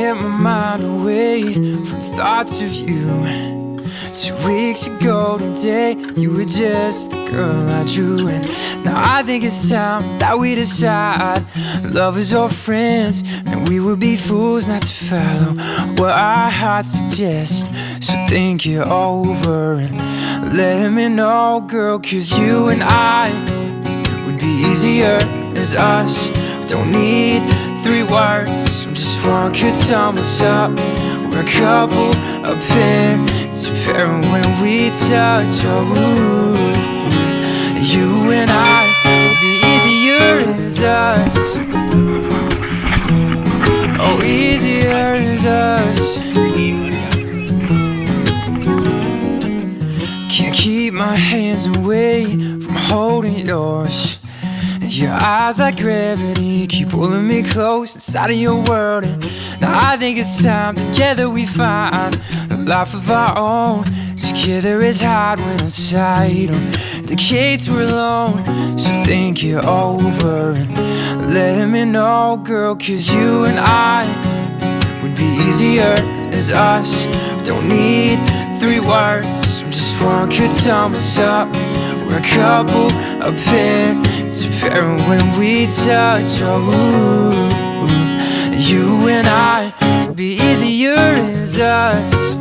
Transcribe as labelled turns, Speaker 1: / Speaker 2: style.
Speaker 1: get my mind away from thoughts of you. 2 weeks ago today, you were just the girl I drew. And now I think it's time that we decide love is all friends, and we would be fools not to follow what our hearts suggest. So think it over and let me know, girl, 'cause you and I would be easier as us. Don't need 3 words, just one could sum us up. We're a couple, a pair, it's apparent when we touch. Oh, you and I would be easier as us. Oh, easier as us. Can't keep my hands away from holding yours. Your eyes like gravity keep pulling me close inside of your world. And now I think it's time together we find a life of our own. Together it's hard when inside on decades we're alone. So think it over and let me know, girl, 'cause you and I would be easier as us. Don't need 3 words, just one could sum us up. We're a couple, a pair, it's apparent when we touch. Oh, you and I would be easier as us.